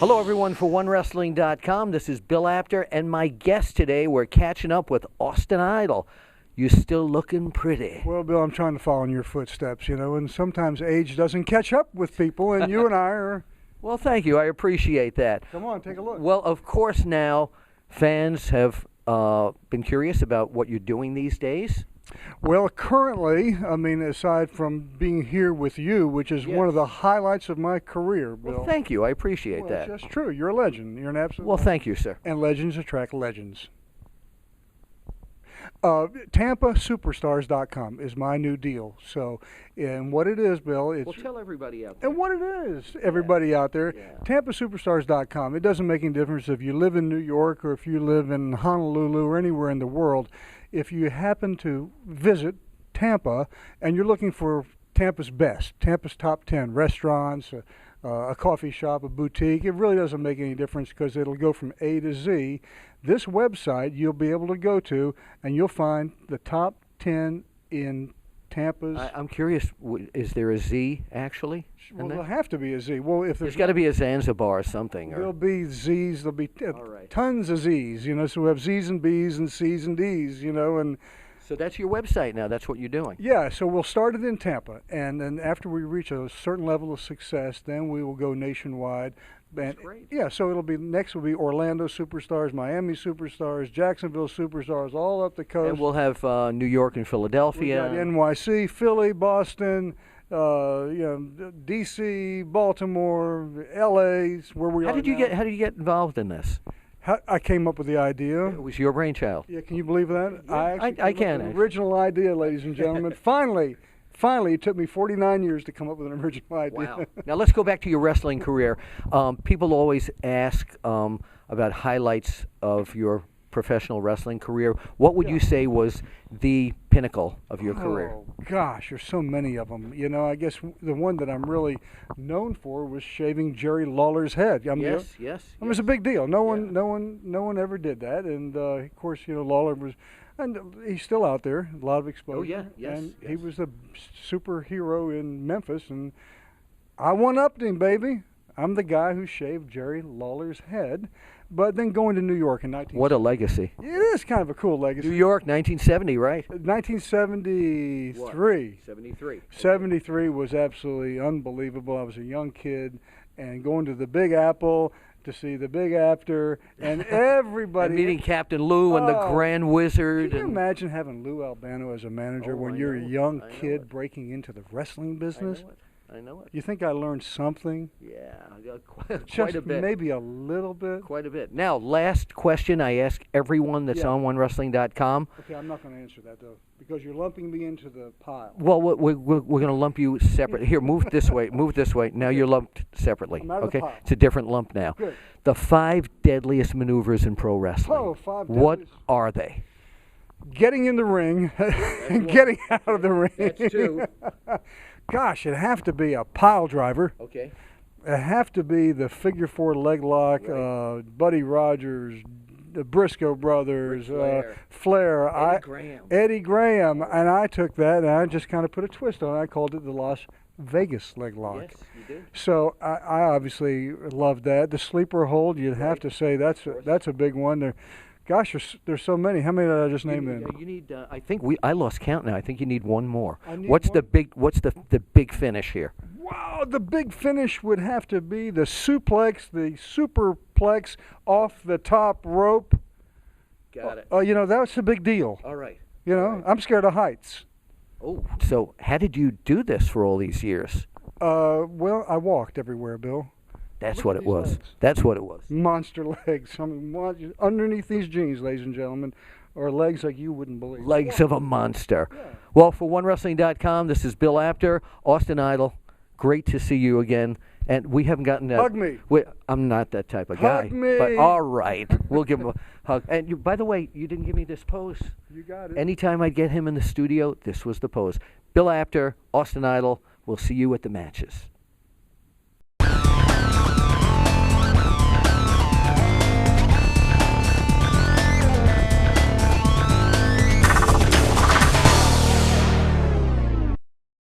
Hello, everyone, for OneWrestling.com. This is Bill Apter, and my guest today, we're catching up with Austin Idol. You still looking pretty. Well, Bill, I'm trying to follow in your footsteps, and sometimes age doesn't catch up with people, and you and I are... Well, thank you. I appreciate that. Come on, take a look. Well, of course, now fans have been curious about what you're doing these days. Well, currently, aside from being here with you, which is one of the highlights of my career, Bill. Well, thank you. I appreciate that. It's just true. You're a legend. You're an absolute Well, thank you, sir. And legends attract legends. TampaSuperstars.com is my new deal. So, and what it is, Bill, it's... Well, tell everybody out there. And what it is, everybody out there, TampaSuperstars.com. It doesn't make any difference if you live in New York or if you live in Honolulu or anywhere in the world. If you happen to visit Tampa and you're looking for Tampa's best, Tampa's top 10 restaurants, a coffee shop, a boutique, it really doesn't make any difference because it'll go from A to Z. This website you'll be able to go to and you'll find the top 10 in Tampa's. I'm curious, is there a Z actually? Well, there'll have to be a Z. Well, if there's got to be a Zanzibar or something. There'll be Z's. There'll be tons of Z's. So we have Z's and B's and C's and D's. And so that's your website now. That's what you're doing. Yeah. So we'll start it in Tampa, and then after we reach a certain level of success, then we will go nationwide. That's great. Yeah. So it'll be next will be Orlando Superstars, Miami Superstars, Jacksonville Superstars, all up the coast. And we'll have New York and Philadelphia. We got NYC, Philly, Boston. D.C., Baltimore, L.A. Where we How are did you now. How did you get involved in this? I came up with the idea. It was your brainchild. Yeah, can you believe that? Yeah, I can. An original idea, ladies and gentlemen. Finally, it took me 49 years to come up with an original idea. Wow. Now let's go back to your wrestling career. People always ask about highlights of your professional wrestling career. What would you say was the pinnacle of your career? Oh gosh, there's so many of them. I guess the one that I'm really known for was shaving Jerry Lawler's head. Yes. It was a big deal. No one ever did that. And of course, Lawler was, and he's still out there. A lot of exposure. Oh yeah, yes. And he was a superhero in Memphis, and I one-upped him, baby. I'm the guy who shaved Jerry Lawler's head. But then going to New York in 1970. What a legacy. It is kind of a cool legacy. New York, 1970, right? 1973. 73. 73 was absolutely unbelievable. I was a young kid, and going to the Big Apple to see the Big Apter, and everybody... and meeting Captain Lou and the Grand Wizard. Can you imagine having Lou Albano as a manager when you're a young kid breaking into the wrestling business? I know it. You think I learned something? Yeah, quite Just a bit. Maybe a little bit. Quite a bit. Now, last question I ask everyone that's on OneWrestling.com. Okay, I'm not going to answer that, though, because you're lumping me into the pile. Well, we're going to lump you separate. Here, move this way. Move this way. Now you're lumped separately. I'm out of the pile. It's a different lump now. Good. The 5 deadliest maneuvers in pro wrestling. Oh, 5 What deadliest. are they? Getting in the ring and getting out of the ring. That's 2. Gosh, it'd have to be a pile driver. Okay. It'd have to be the figure 4 leg lock, Buddy Rogers, the Briscoe brothers, Flair, Eddie Graham. And I took that and I just kind of put a twist on it. I called it the Las Vegas leg lock. Yes, you did. So I obviously loved that. The sleeper hold, you'd have to say that's a big one. Gosh, there's so many. How many did I just name then? You need. I think I lost count now. I think you need one more. What's the big finish here? Wow, the big finish would have to be the suplex, the superplex off the top rope. Got it. That's a big deal. All right. I'm scared of heights. Oh, so how did you do this for all these years? Well, I walked everywhere, Bill. That's what it was. That's what it was. Monster legs. Underneath these jeans, ladies and gentlemen, are legs like you wouldn't believe. Legs of a monster. Yeah. Well, for OneWrestling.com, this is Bill Apter, Austin Idol. Great to see you again. And we haven't gotten that. Hug me. I'm not that type of guy. Hug me. But all right, we'll give him a hug. And by the way, you didn't give me this pose. You got it. Anytime I'd get him in the studio, this was the pose. Bill Apter, Austin Idol. We'll see you at the matches.